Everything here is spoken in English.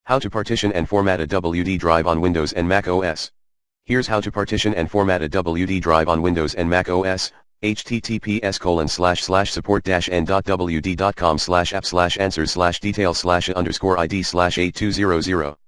How to partition and format a WD drive on Windows and Mac OS. Here's how to partition and format a WD drive on Windows and Mac OS. https://support-n.wd.com/app/answers/details/_id/8200